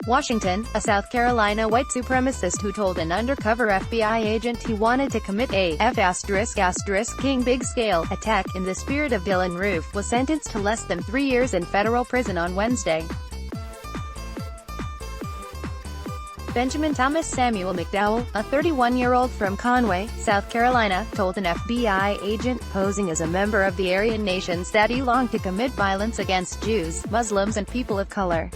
Washington, a South Carolina white supremacist who told an undercover FBI agent he wanted to commit a F***ing big-scale attack in the spirit of Dylann Roof, was sentenced to less than 3 years in federal prison on Wednesday. Benjamin Thomas Samuel McDowell, a 31-year-old from Conway, South Carolina, told an FBI agent posing as a member of the Aryan nations that he longed to commit violence against Jews, Muslims and people of color.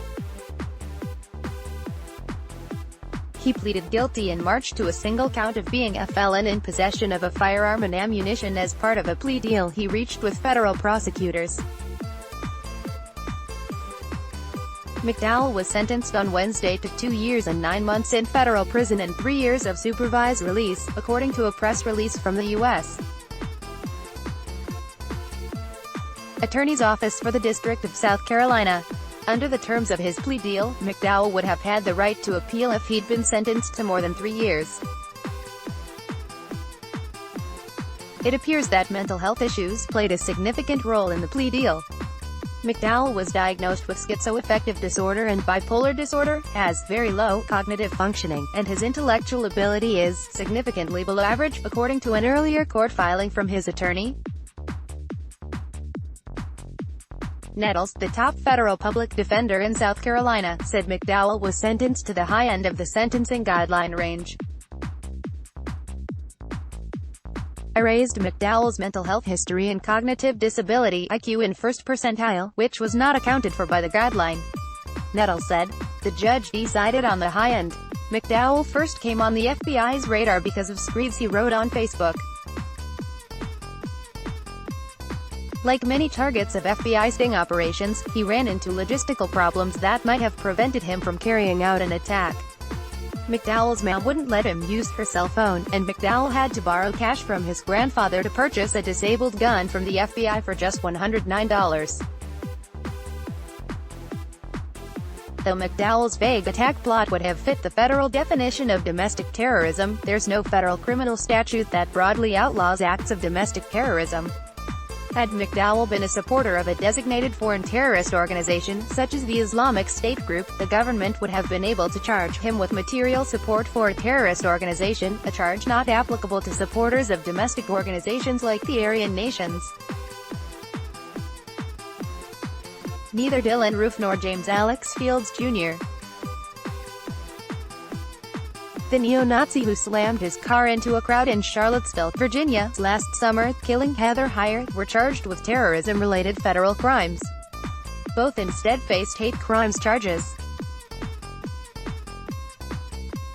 He pleaded guilty in March to a single count of being a felon in possession of a firearm and ammunition as part of a plea deal he reached with federal prosecutors. McDowell was sentenced on Wednesday to 2 years and 9 months in federal prison and 3 years of supervised release, according to a press release from the U.S. Attorney's Office for the District of South Carolina. Under the terms of his plea deal, McDowell would have had the right to appeal if he'd been sentenced to more than 3 years. It appears that mental health issues played a significant role in the plea deal. McDowell was diagnosed with schizoaffective disorder and bipolar disorder, has very low cognitive functioning, and his intellectual ability is significantly below average, according to an earlier court filing from his attorney. Nettles, the top federal public defender in South Carolina, said McDowell was sentenced to the high end of the sentencing guideline range. I raised McDowell's mental health history and cognitive disability (IQ) in first percentile, which was not accounted for by the guideline. Nettles said. The judge decided on the high end. McDowell first came on the FBI's radar because of screeds he wrote on Facebook. Like many targets of FBI sting operations, he ran into logistical problems that might have prevented him from carrying out an attack. McDowell's mom wouldn't let him use her cell phone, and McDowell had to borrow cash from his grandfather to purchase a disabled gun from the FBI for just $109. Though McDowell's vague attack plot would have fit the federal definition of domestic terrorism, there's no federal criminal statute that broadly outlaws acts of domestic terrorism. Had McDowell been a supporter of a designated foreign terrorist organization, such as the Islamic State group, the government would have been able to charge him with material support for a terrorist organization, a charge not applicable to supporters of domestic organizations like the Aryan nations. Neither Dylann Roof nor James Alex Fields Jr., the neo-Nazi who slammed his car into a crowd in Charlottesville, Virginia, last summer, killing Heather Heyer, were charged with terrorism-related federal crimes. Both instead faced hate crimes charges.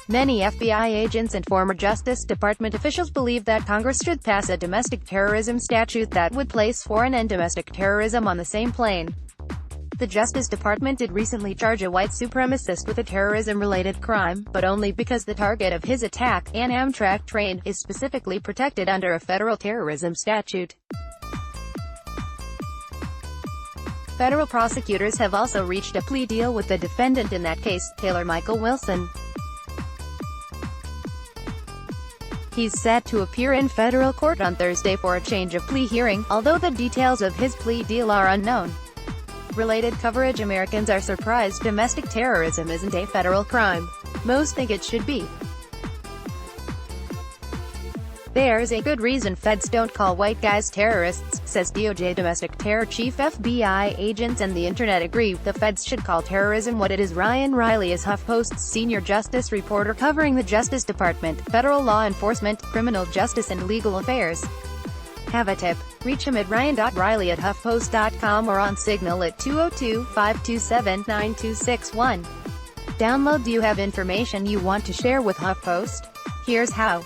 Many FBI agents and former Justice Department officials believe that Congress should pass a domestic terrorism statute that would place foreign and domestic terrorism on the same plane. The Justice Department did recently charge a white supremacist with a terrorism-related crime, but only because the target of his attack, an Amtrak train, is specifically protected under a federal terrorism statute. Federal prosecutors have also reached a plea deal with the defendant in that case, Taylor Michael Wilson. He's set to appear in federal court on Thursday for a change of plea hearing, although the details of his plea deal are unknown. Related coverage. Americans are surprised domestic terrorism isn't a federal crime. Most think it should be. There's a good reason feds don't call white guys terrorists, says DOJ domestic terror chief. FBI agents and the internet agree, the feds should call terrorism what it is. Ryan Riley is HuffPost's senior justice reporter covering the Justice Department, federal law enforcement, criminal justice and legal affairs. Have a tip? Reach him at ryan.riley@huffpost.com or on Signal at 202-527-9261. Download. Do you have information you want to share with HuffPost? Here's how.